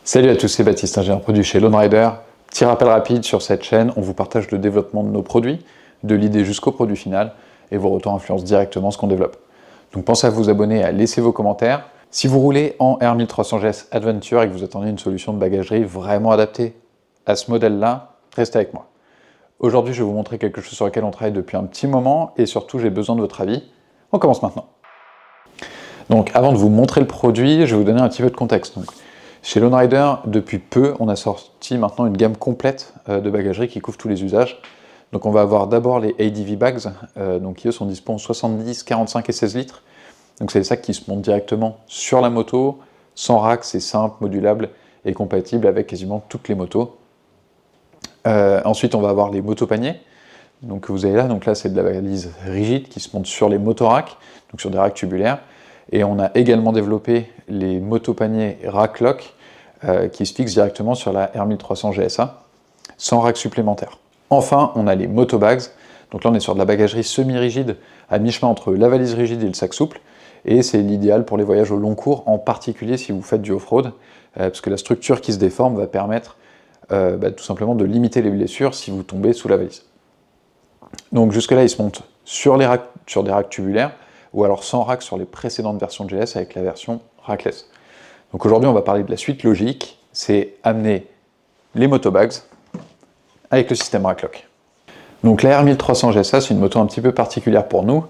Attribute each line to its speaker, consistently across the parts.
Speaker 1: Salut à tous, c'est Baptiste, ingénieur produit chez Lone Rider. Petit rappel rapide, sur cette chaîne, on vous partage le développement de nos produits, de l'idée jusqu'au produit final, et vos retours influencent directement ce qu'on développe. Donc pensez à vous abonner et à laisser vos commentaires. Si vous roulez en R1300 GS Adventure et que vous attendez une solution de bagagerie vraiment adaptée à ce modèle-là, restez avec moi. Aujourd'hui, je vais vous montrer quelque chose sur lequel on travaille depuis un petit moment, et surtout, j'ai besoin de votre avis. On commence maintenant. Donc avant de vous montrer le produit, je vais vous donner un petit peu de contexte. Chez Lone Rider, depuis peu, on a sorti maintenant une gamme complète de bagagerie qui couvre tous les usages. Donc on va avoir d'abord les ADV bags, qui eux sont disponibles en 70, 45 et 16 litres. Donc c'est des sacs qui se montent directement sur la moto, sans rack, c'est simple, modulable et compatible avec quasiment toutes les motos. Ensuite on va avoir les motopaniers. Donc vous avez là, c'est de la valise rigide qui se monte sur les motoracks, donc sur des racks tubulaires. Et on a également développé les motopaniers rack lock qui se fixent directement sur la R1300 GSA, sans rack supplémentaire. Enfin, on a les motobags. Donc là, on est sur de la bagagerie semi-rigide, à mi-chemin entre la valise rigide et le sac souple. Et c'est l'idéal pour les voyages au long cours, en particulier si vous faites du off-road, parce que la structure qui se déforme va permettre tout simplement de limiter les blessures si vous tombez sous la valise. Donc jusque-là, ils se montent sur des racks tubulaires, ou alors sans rack sur les précédentes versions de GS avec la version rackless. Donc aujourd'hui, on va parler de la suite logique, c'est amener les motobags avec le système racklock. Donc la R1300 GSA, c'est une moto un petit peu particulière pour nous,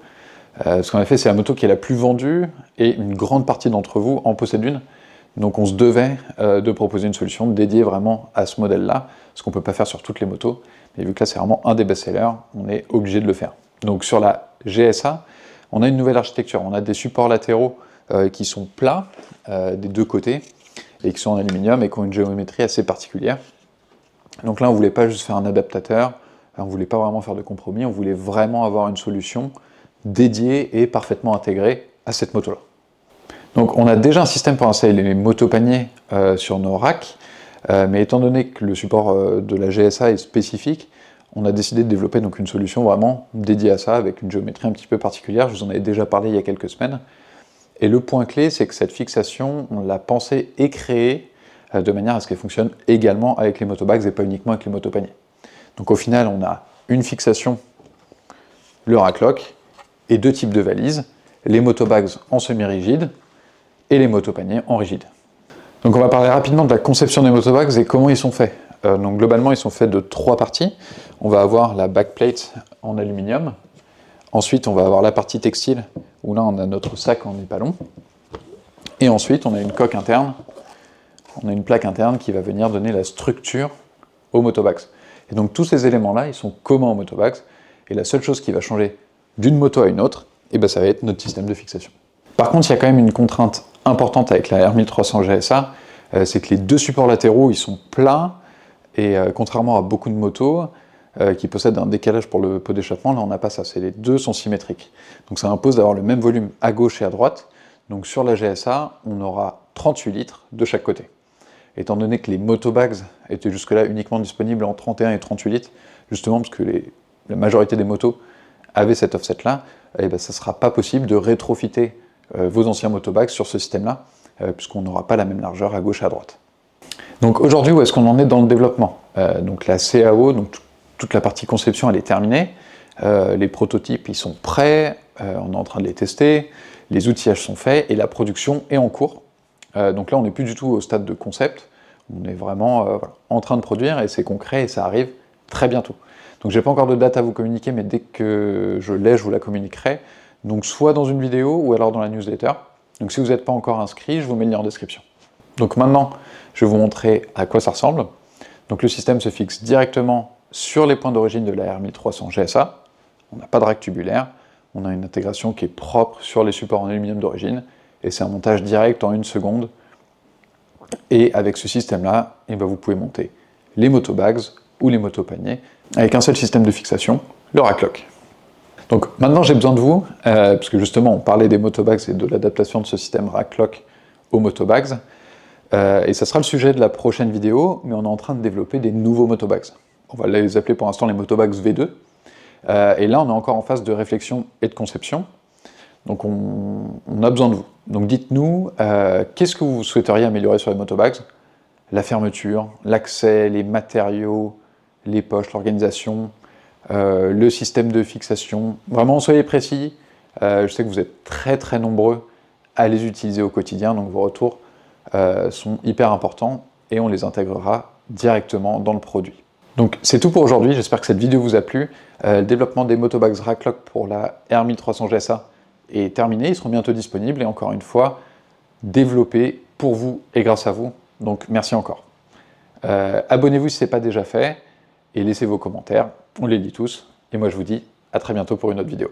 Speaker 1: parce qu'en effet, c'est la moto qui est la plus vendue, et une grande partie d'entre vous en possède une. Donc on se devait de proposer une solution dédiée vraiment à ce modèle-là, ce qu'on ne peut pas faire sur toutes les motos, mais vu que là c'est vraiment un des best-sellers, on est obligé de le faire. Donc sur la GSA, on a une nouvelle architecture, on a des supports latéraux qui sont plats des deux côtés, et qui sont en aluminium et qui ont une géométrie assez particulière. Donc là on ne voulait pas juste faire un adaptateur, on ne voulait pas vraiment faire de compromis, on voulait vraiment avoir une solution dédiée et parfaitement intégrée à cette moto-là. Donc on a déjà un système pour installer les motopaniers sur nos racks, mais étant donné que le support de la GSA est spécifique, on a décidé de développer donc une solution vraiment dédiée à ça, avec une géométrie un petit peu particulière. Je vous en avais déjà parlé il y a quelques semaines. Et le point clé, c'est que cette fixation, on l'a pensée et créée de manière à ce qu'elle fonctionne également avec les motobags et pas uniquement avec les motopaniers. Donc au final, on a une fixation, le racklock, et deux types de valises, les motobags en semi-rigide et les motopaniers en rigide. Donc on va parler rapidement de la conception des motobags et comment ils sont faits. Donc globalement, ils sont faits de trois parties. On va avoir la backplate en aluminium. Ensuite, on va avoir la partie textile, où là, on a notre sac en nylon. Et ensuite, on a une coque interne, on a une plaque interne qui va venir donner la structure aux motobags. Et donc tous ces éléments-là, ils sont communs aux motobags. Et la seule chose qui va changer d'une moto à une autre, ça va être notre système de fixation. Par contre, il y a quand même une contrainte importante avec la R1300 GSA, c'est que les deux supports latéraux, ils sont plats, et contrairement à beaucoup de motos qui possèdent un décalage pour le pot d'échappement, là on n'a pas ça, les deux sont symétriques. Donc ça impose d'avoir le même volume à gauche et à droite. Donc sur la GSA, on aura 38 litres de chaque côté. Étant donné que les motobags étaient jusque-là uniquement disponibles en 31 et 38 litres, justement parce que la majorité des motos avaient cet offset-là, ça ne sera pas possible de rétrofiter vos anciens motobags sur ce système-là, puisqu'on n'aura pas la même largeur à gauche et à droite. Donc aujourd'hui, où est-ce qu'on en est dans le développement? Donc la CAO, donc toute la partie conception, elle est terminée. Les prototypes, ils sont prêts, on est en train de les tester, les outillages sont faits et la production est en cours. Donc là, on n'est plus du tout au stade de concept, on est vraiment en train de produire et c'est concret et ça arrive très bientôt. Donc j'ai pas encore de date à vous communiquer, mais dès que je l'ai, je vous la communiquerai. Donc soit dans une vidéo ou alors dans la newsletter. Donc si vous n'êtes pas encore inscrit, je vous mets le lien en description. Donc maintenant, je vais vous montrer à quoi ça ressemble. Donc le système se fixe directement sur les points d'origine de la R1300 GSA. On n'a pas de rack tubulaire, on a une intégration qui est propre sur les supports en aluminium d'origine, et c'est un montage direct en 1 seconde. Et avec ce système-là, vous pouvez monter les motobags ou les motopaniers avec un seul système de fixation, le racklock. Donc maintenant j'ai besoin de vous, parce que justement on parlait des motobags et de l'adaptation de ce système racklock aux motobags, et ça sera le sujet de la prochaine vidéo, mais on est en train de développer des nouveaux motobags. On va les appeler pour l'instant les motobags V2, et là on est encore en phase de réflexion et de conception, donc on a besoin de vous. Donc dites-nous, qu'est-ce que vous souhaiteriez améliorer sur les motobags? la fermeture, l'accès, les matériaux, les poches, l'organisation, le système de fixation. Vraiment, soyez précis. Je sais que vous êtes très nombreux à les utiliser au quotidien, donc vos retours sont hyper importants et on les intégrera directement dans le produit. Donc c'est tout pour aujourd'hui, j'espère que cette vidéo vous a plu. Le développement des motobags Racklock pour la R1300 GSA est terminé, ils seront bientôt disponibles et encore une fois, développés pour vous et grâce à vous. Donc merci encore. Abonnez-vous si ce n'est pas déjà fait et laissez vos commentaires, on les lit tous. Et moi je vous dis à très bientôt pour une autre vidéo.